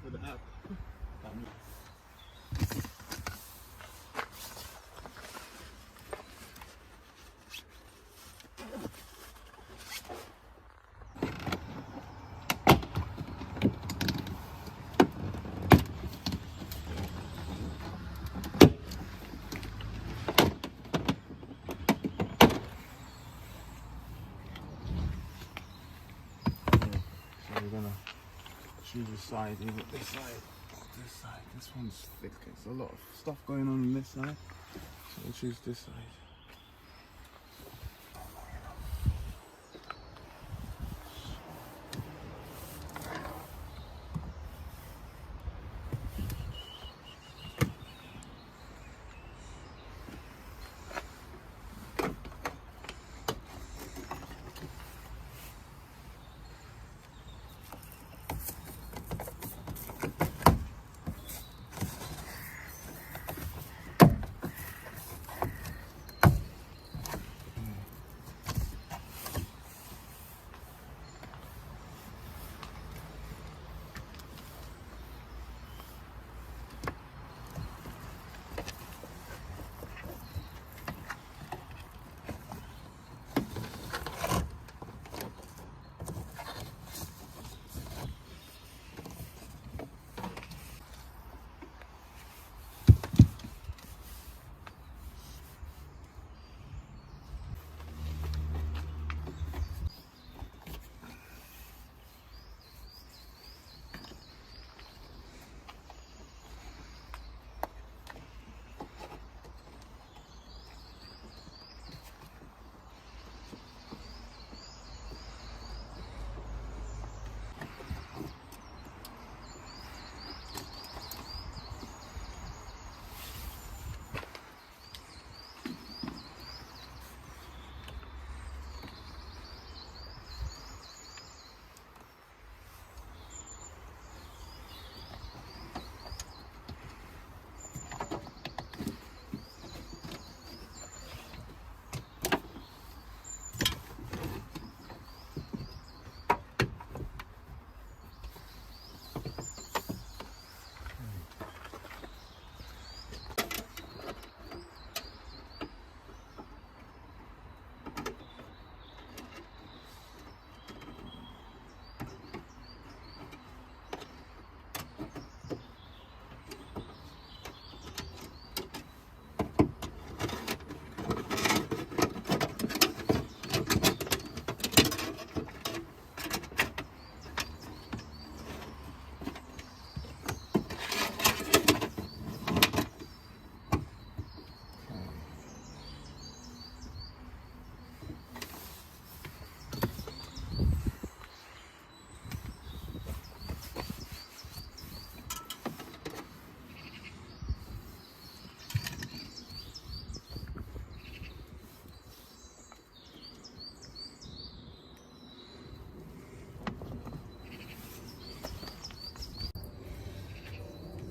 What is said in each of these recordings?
for the app. So we're gonna choose a side, either this side or this side. This one's thick, there's a lot of stuff going on this side. So we'll choose this side.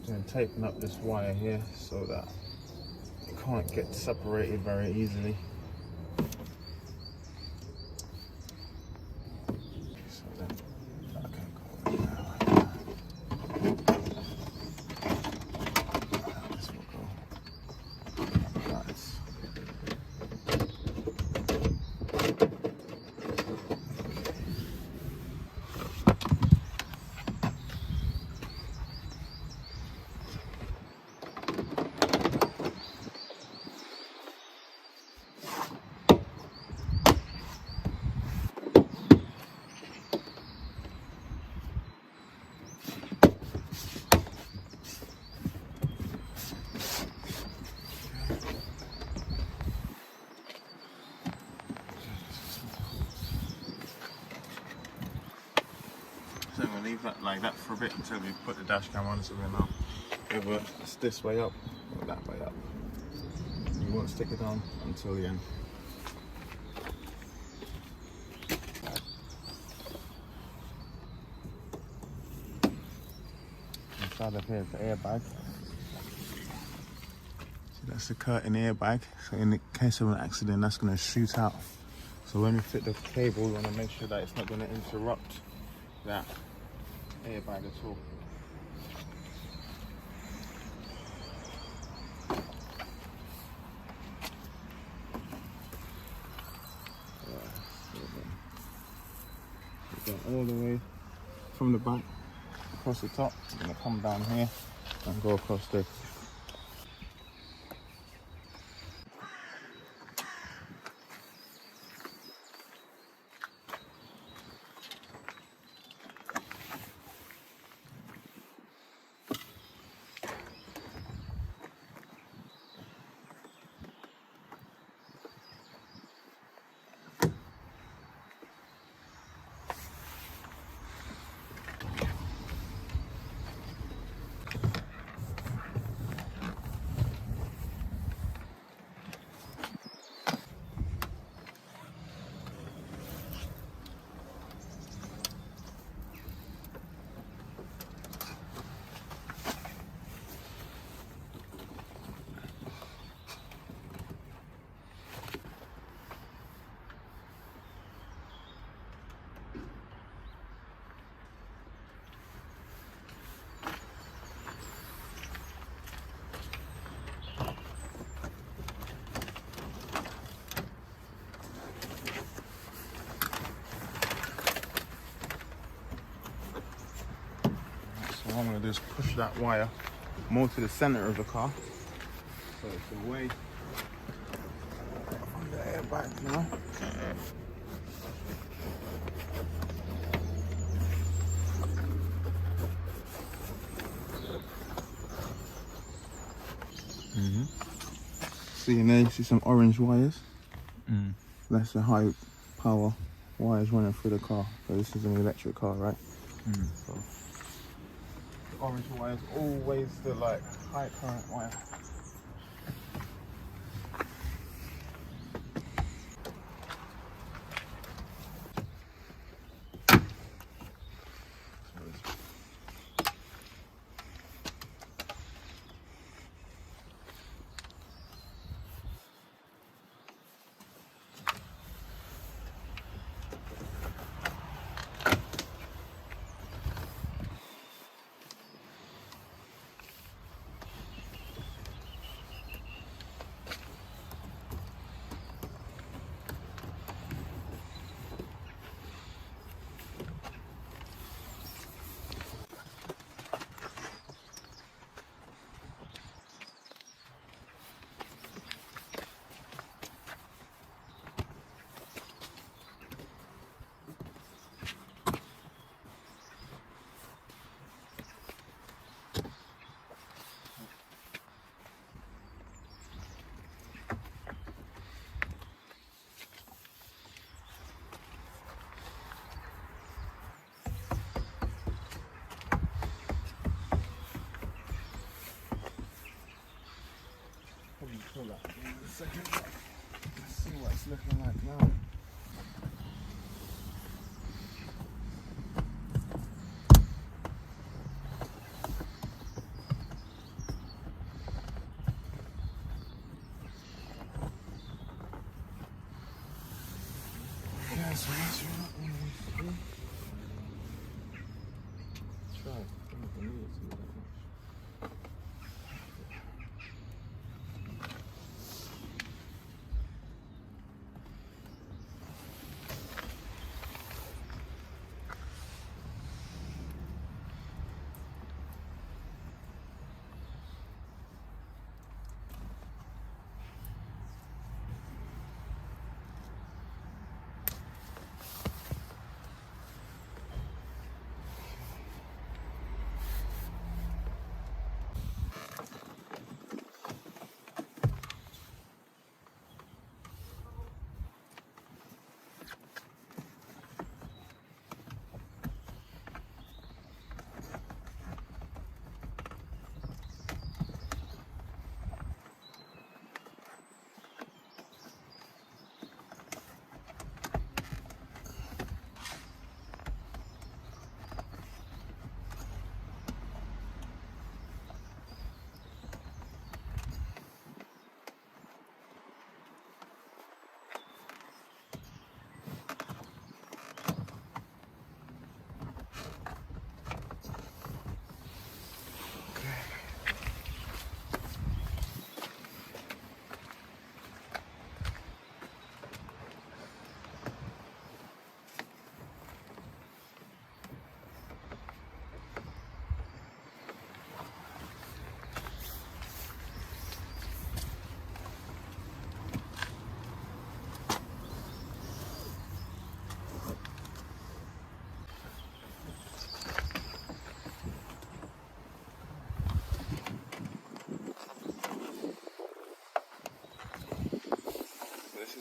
And taping up this wire here so that it can't get separated very easily. So then that can go in there like that. This will go like that. So I'm going to leave that like that for a bit until we put the dash cam on, so we'll know whether it's this way up or that way up. You won't stick it on until the end. Inside of here is the airbag. So that's the curtain airbag, so in the case of an accident that's going to shoot out. So when we fit the cable, we want to make sure that it's not going to interrupt that airbag at all. from the back across the top. I'm gonna come down here and go across this. So what I'm going to do is push that wire more to the center of the car. So it's away from the airbag now. See in there, you see some orange wires. That's the high power wires running through the car. So this is an electric car, right? So the orange wire is always the like high current wire. Pull that in a second. Let's see what it's looking like now. Yeah, so that's what we need to do. Try. I don't need it to be that much.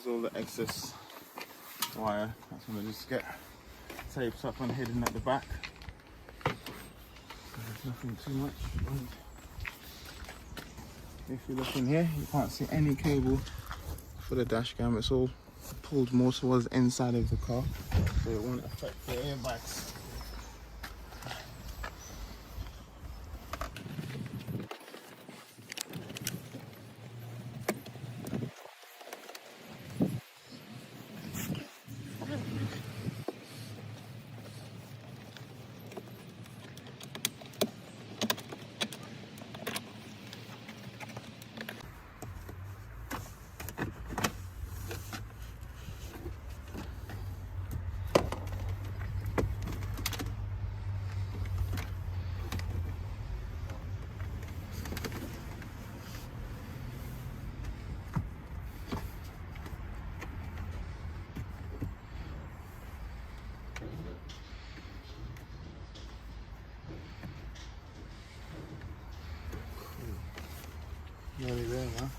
is all the excess wire. That's going to just get taped up and hidden at the back. There's nothing too much. And if you look in here, you can't see any cable for the dash cam. It's all pulled more towards the inside of the car, so it won't affect the airbags. Nearly there now.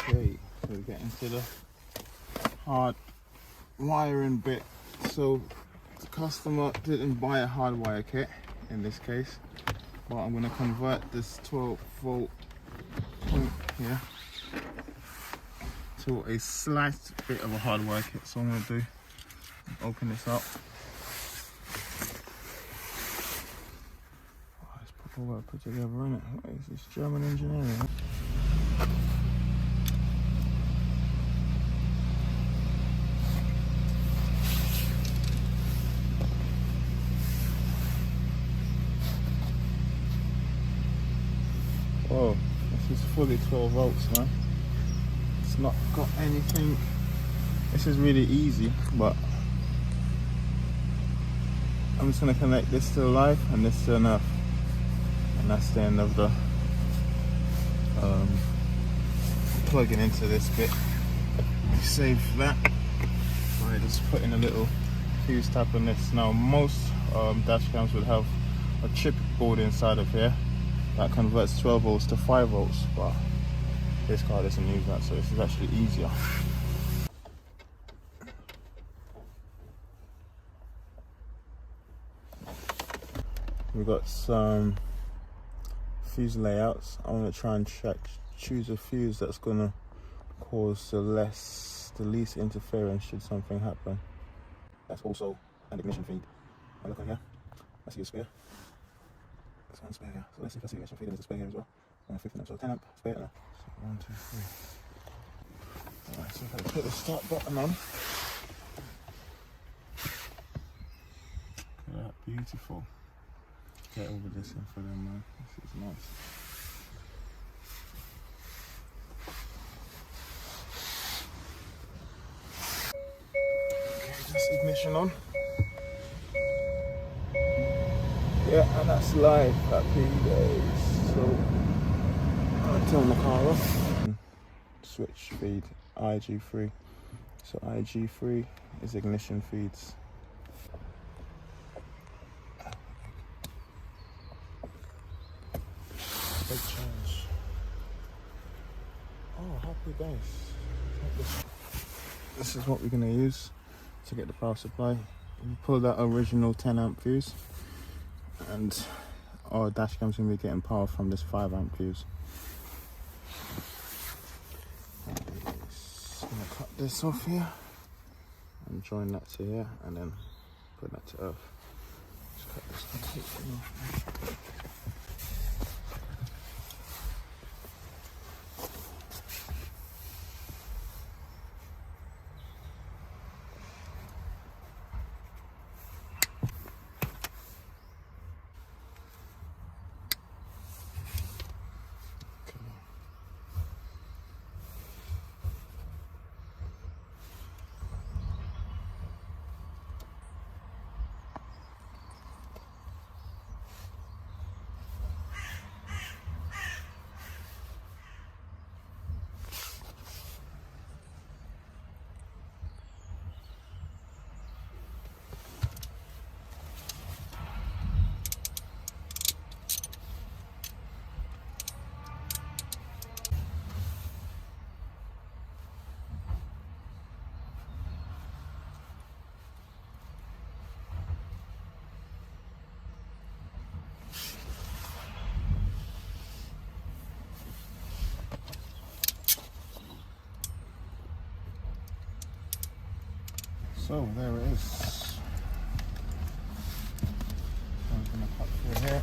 Okay, so we're getting to the hard wiring bit. So the customer didn't buy a hardwire kit in this case, but I'm going to convert this 12-volt point here to a slight bit of a hardwire kit. So I'm going to do, open this up. Oh, it's proper well put together, isn't it? What is this, German engineering? Oh, this is fully 12 volts, man. It's not got anything. This is really easy, but I'm just gonna connect this to the live and this to enough, and that's the end of the plugging into this bit. Save that by just putting a little fuse tab on this. Now most dash cams would have a chip board inside of here that converts 12 volts to 5 volts, but this car doesn't use that, so this is actually easier. We've got some fuse layouts. I want to try and choose a fuse that's going to cause the least interference should something happen. That's also an ignition feed. I look on here, I see a spare. That's one spare here. So let's see if I see ignition feed. There's a spare here as well. 150 amp, so 10 amp spare now. So 1, 2, 3. Alright, so if I put the start button on. Look at that, beautiful. Get over this in for them, man. This is nice. Okay, just ignition on. Yeah, and that's live. Happy days. So I'll turn the car off. Switch feed IG3. So IG3 is ignition feeds. Big change. Oh, happy days. This is what we're going to use to get the power supply. We pull that original 10 amp fuse, and our dash cam's going to be getting power from this 5 amp fuse. Just going to cut this off here and join that to here, and then put that to earth. Just cut this completely off. So there it is. I'm gonna cut through here.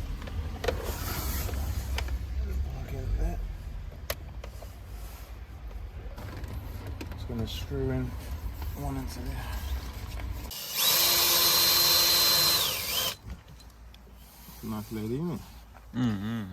Plug in there. Just gonna screw in one into there. Nice lady, isn't it? Mm-hmm.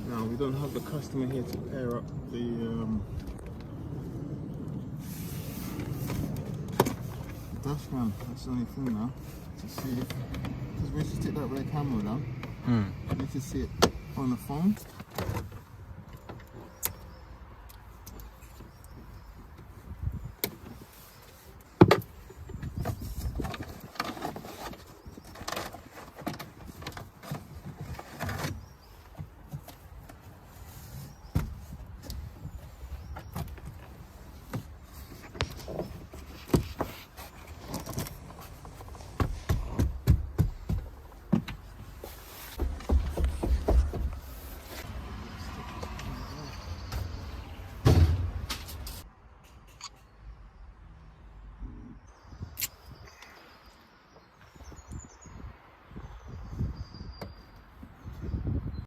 Now we don't have the customer here to pair up the dash cam. That's the only thing now to see, because we need to stick that with a camera now. You need to see it on the phone.